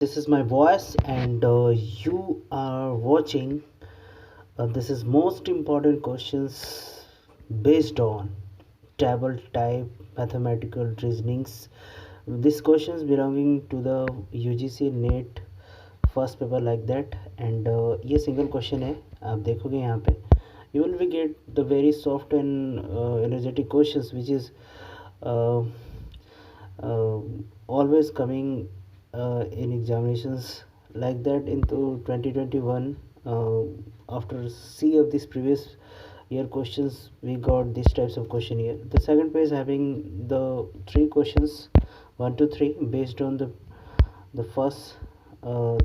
This is my voice, and you are watching. This is most important questions based on table type mathematical reasonings. These questions belonging to the UGC NET first paper like that and ये single question है. आप देखोगे यहाँ पे you will be get the very soft and energetic questions which is always coming in examinations like that into 2021. After see of this previous year questions, we got these types of question here. The second page having the three questions 1 to 3 based on the first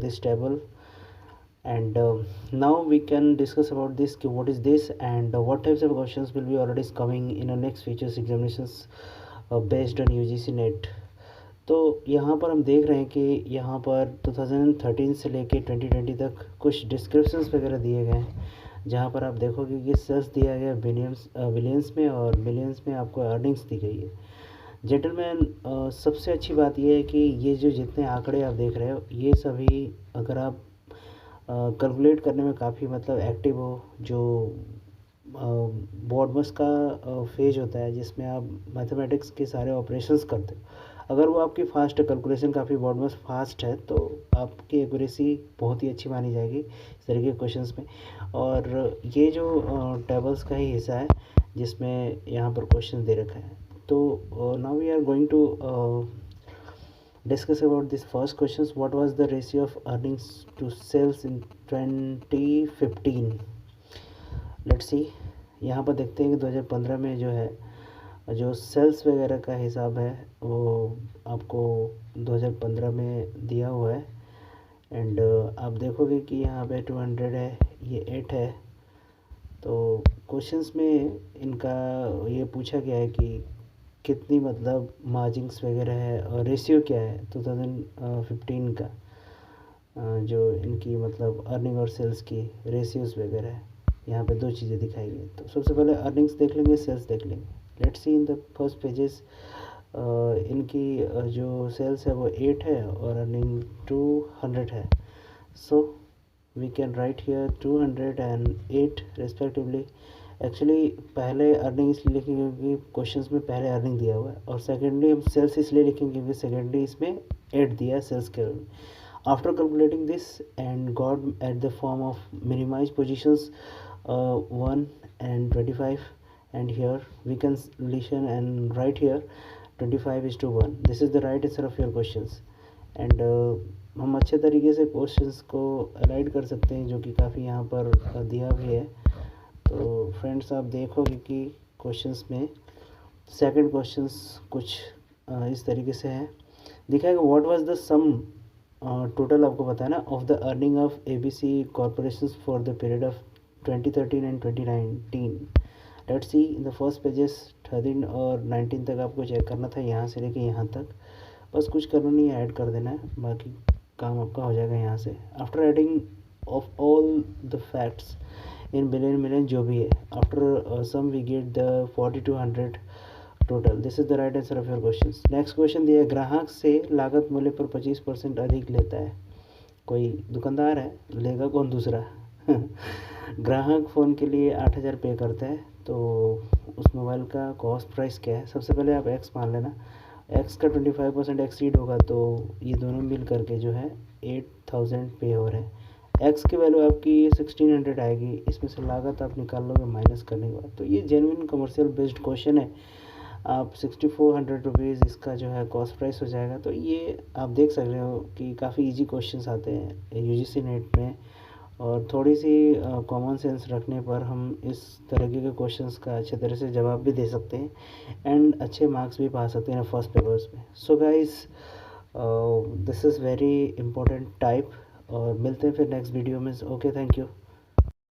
this table, and now we can discuss about this what is this and what types of questions will be already coming in the next futures examinations based on UGC NET. तो यहाँ पर हम देख रहे हैं कि यहाँ पर 2013 से लेके 2020 तक कुछ डिस्क्रिप्शंस वगैरह दिए गए हैं, जहाँ पर आप देखोगे कि सेल्स दिया गया बिलियंस में और मिलियंस में आपको अर्निंग्स दी गई है. जेंटलमैन, सबसे अच्छी बात यह है कि ये जो जितने आंकड़े आप देख रहे हो ये सभी अगर आप कैलकुलेट करने में काफ़ी मतलब एक्टिव हो, जो बोर्डमस का फेज होता है जिसमें आप मैथमेटिक्स के सारे ऑपरेशंस करते हो, अगर वो आपकी फास्ट है, कैलकुलेशन काफ़ी बोर्डमस फास्ट है, तो आपकी एक्यूरेसी बहुत ही अच्छी मानी जाएगी इस तरीके के क्वेश्चंस में. और ये जो टेबल्स का ही हिस्सा है जिसमें यहाँ पर क्वेश्चन दे रखा है. तो now we are going to discuss about this first questions. What was the ratio of earnings to sales in 2015? Let's see. यहाँ पर देखते हैं कि 2015 में जो है जो सेल्स वगैरह का हिसाब है वो आपको 2015 में दिया हुआ है. एंड आप देखोगे कि यहाँ पे 200 है, ये 8 है. तो क्वेश्चंस में इनका ये पूछा गया है कि कितनी मतलब मार्जिन्स वगैरह है और रेशियो क्या है 2015 का, जो इनकी मतलब अर्निंग और सेल्स की रेशियोज वगैरह है. यहाँ पे दो चीज़ें दिखाई गई. तो सबसे पहले अर्निंग्स देख लेंगे, सेल्स देख लेंगे. Let's see in the first pages. इनकी जो सेल्स है वो 8 है और अर्निंग 200 है. So we can write here 200 and 8 respectively. Actually पहले अर्निंग इसलिए लिखेंगे क्योंकि क्वेश्चंस में पहले अर्निंग दिया हुआ है, और सेकेंडली हम सेल्स इसलिए लिखेंगे क्योंकि सेकेंडली इसमें 8 दिया है सेल्स के. After calculating this and got at the form of minimize positions 1 and 25, and here we can listen and write here 25:1. This is the right answer of your questions. and हम अच्छे तरीके से questions को allied कर सकते हैं जो कि काफ़ी यहाँ पर दिया भी है. तो फ्रेंड्स आप देखोगे कि क्वेश्चंस में सेकंड क्वेश्चंस कुछ इस तरीके से है. दिखाएगा what was the sum total, आपको पता है ना, of the earning of ABC corporations for the period of 2013 and 2019. Let's see in the first pages 13 और 19 तक आपको चेक करना था, यहाँ से लेके यहाँ तक. बस कुछ करना नहीं है, ऐड कर देना है, बाकी काम आपका हो जाएगा यहाँ से. After adding of all the facts in billion million जो भी है, after sum we get the 4200 total. This is the right answer of your question. Next question दिया, ग्राहक से लागत मूल्य पर 25% अधिक लेता है. कोई दुकानदार है, लेगा कौन दूसरा. ग्राहक फ़ोन के लिए 8000 पे करता है, तो उस मोबाइल का कॉस्ट प्राइस क्या है. सबसे पहले आप एक्स मान लेना. एक्स का 25% एक्सीड होगा तो ये दोनों मिल करके जो है 8000 पे हो रहा है. एक्स की वैल्यू आपकी 1600 आएगी, इसमें से लागत आप निकाल लोगे माइनस करने के बाद. तो ये जेन्युइन कमर्शियल बेस्ड क्वेश्चन है. आप 6400 रुपीज़ इसका जो है कॉस्ट प्राइस हो जाएगा. तो ये आप देख सकते हो कि काफ़ी इजी क्वेश्चंस आते हैं UGC नेट में, और थोड़ी सी कॉमन सेंस रखने पर हम इस तरीके के क्वेश्चंस का अच्छे तरह से जवाब भी दे सकते हैं एंड अच्छे मार्क्स भी पा सकते हैं फर्स्ट पेपर्स में. So guys, this is very important type, और मिलते हैं फिर नेक्स्ट वीडियो में. Okay, thank you.